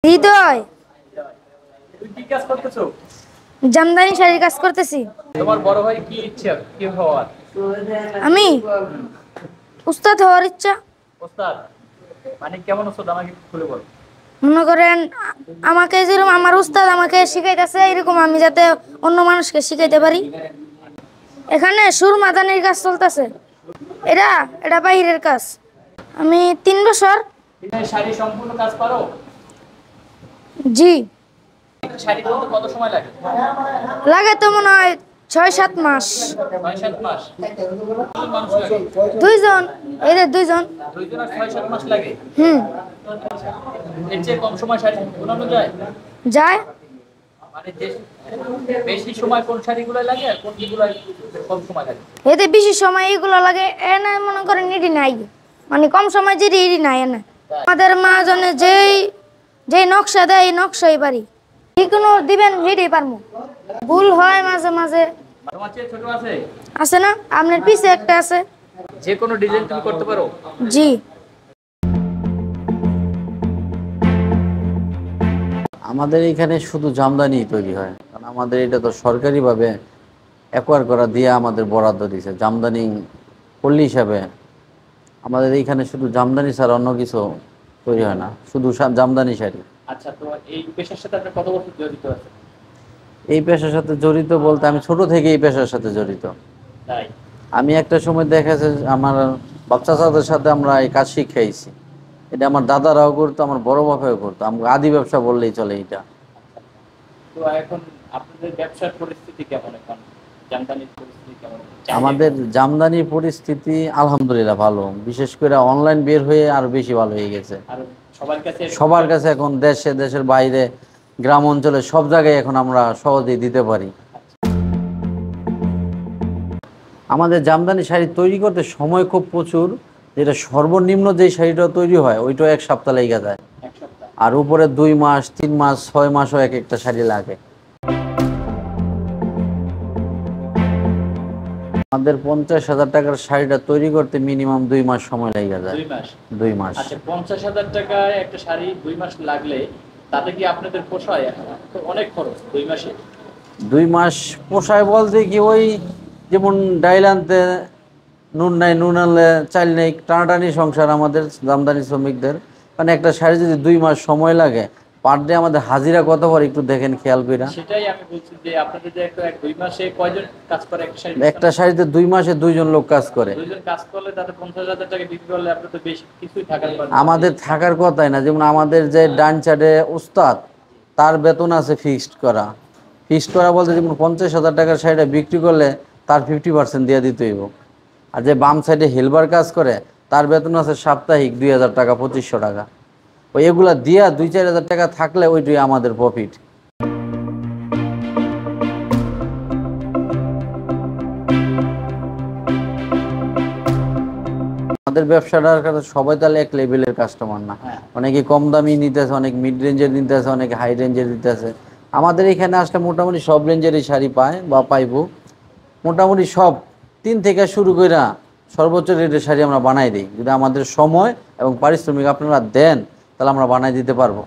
হৃদয়, তুই কি কাজ করতেছো? জামদানি শাড়ির কাজ করতেছি। তোমার বড় ভাই কি ইচ্ছা কি হওয়ার? আমি উস্তাদ হওয়ার ইচ্ছা। ওস্তাদ মানে কেমন ওস্তাদ আমাকে একটু খুলে বল। মনে করেন আমাকে যেরকম আমার উস্তাদ আমাকে শিখাইতেছে, এরকম আমি যাতে অন্য মানুষকে শিখাইতে পারি। এখানে সুরমাদানির কাজ চলতেছে। এটা এটা বাইরের কাজ। আমি 3 বছর। এই শাড়ি সম্পূর্ণ কাজ পারো? জি। শাড়ি করতে কত সময় লাগে? লাগে তো মনে হয় 6-7 মাস। 6-7 মাস? কতজন মানুষ লাগে? 2 জন, এদের 2 জন। 2 জন আর 6-7 মাস লাগে? হুম। এর চেয়ে কম সময় শাড়ি বানানো যায়? যায়। মানে যে বেশি সময় কোন শাড়িগুলো লাগে আর কোনগুলো কম সময় লাগে? এতে বেশি সময় এগুলো লাগে, এনে মনে করেন এটি নাই, মানে কম সময় যেটি এটি নাই এনে। আমাদের মহাজনে যেই নকশা দেয় এই নকশাই পারি, যে কোনো দিবেন সেটাই পারবো। ভুল হয় মাঝে মাঝে। তোমার চেয়ে ছোট আছে? আছে না, আপনার পিছে একটা আছে। যে কোনো ডিজাইন তুমি করতে পারো? জি। আমাদের এখানে শুধু জামদানি তৈরি হয়, কারণ আমাদের এটা তো সরকারিভাবে অ্যাকোয়ার করা দিয়ে আমাদের বরাদ্দ দিয়েছে জামদানি পল্লী হিসাবে। আমাদের এইখানে শুধু জামদানি ছাড়া অন্য কিছু তৈরি হয় না, শুধু জামদানি শাড়ি। আচ্ছা, তো এই পেশার সাথে আপনি কত বছর জড়িত আছেন? এই পেশার সাথে জড়িত বলতে আমি ছোট থেকে এই পেশার সাথে জড়িত। তাই? আমি একটা সময় দেখা যাচ্ছে আমার বাচ্চাদের সাথে আমরা এই কাজ শিখাইছি। এটা আমার দাদারাও করতো, আমার বড় বাবাও করতো। আমাকে আদি ব্যবসা বললেই চলে এটা। তো এখন আপনাদের ব্যবসার পরিস্থিতি কেমন? এখন জামদানির পরিস্থিতি কেমন? আমাদের জামদানির পরিস্থিতি আলহামদুলিল্লাহ ভালো, বিশেষ করে অনলাইন বের হয়ে আরো বেশি ভালো হয়ে গেছে। আর সবার কাছে এখন দেশে দেশের বাইরে গ্রাম অঞ্চলে সব জায়গায় এখন আমরা সহজেই দিতে পারি। আমাদের জামদানি শাড়ি তৈরি করতে সময় খুব প্রচুর, যেটা সর্বনিম্ন যে শাড়িটা তৈরি হয় ওইটাও 1 সপ্তাহ লেগে যায়। আর উপরে 2 মাস 3 মাস 6 মাসও এক একটা শাড়ি লাগে। আমাদের 50,000 টাকার শাড়িটা তৈরি করতে মিনিমাম 2 মাস সময় লেগে যায়। 2 মাস। আচ্ছা, 50,000 টাকায় একটা শাড়ি 2 মাস লাগলে তাতে কি আপনাদের পোষায়? তো অনেক খরচ 2 মাসে। 2 মাস পোষায় বলতে কি, ওই যেমন ডাইল আনতে নুন নাই, নুন আনলে চাল নেই, টানাটানি সংসার আমাদের জামদানি শ্রমিকদের। মানে একটা শাড়ি যদি 2 মাস সময় লাগে, পার ডে আমাদের হাজিরা কত পড়ে একটু দেখেন খেয়াল কইরা। সেটাই আমি বলছি যে আপনাদের যে একটা 2 মাসে কয়জন কাজ করে একটা শাড়ি? একটা শাড়িতে 2 মাসে 2 জন লোক কাজ করে। 2 জন কাজ করলে তাতে 50,000 টাকা বিক্রি করলে আপনাদের তো বেশি কিছুই থাকার কথা। আমাদের থাকার কথাই না, যেমন আমাদের যে ডান সাইডে উস্তাদ, তার বেতন আছে ফিক্সড করা। ফিক্সড করা বলতে যেমন 50,000 টাকার শাড়িটা বিক্রি করলে তার 50% দিয়ে দিতে হইব। আর যে বাম সাইডে হেলবার কাজ করে তার বেতন আছে সাপ্তাহিক 2,000 টাকা, 2,500 টাকা। ওই এগুলা দিয়া 2-4 হাজার টাকা থাকলে ওইটাই আমাদের প্রফিট। আমাদের ব্যবসাটার কাছে সবাই তাহলে এক লেভেলের কাস্টমার না। অনেকে কম দামি নিতেছে, অনেক মিড রেঞ্জের নিতেছে, অনেকে হাই রেঞ্জের নিতেছে। আমাদের এখানে আসলে মোটামুটি সব রেঞ্জেরই শাড়ি পায় বা পাইব। মোটামুটি সব 3 থেকে শুরু করে সর্বোচ্চ রেটের শাড়ি আমরা বানাই দিই। যদি আমাদের সময় এবং পারিশ্রমিক আপনারা দেন তাহলে আমরা বানাই দিতে পারবো।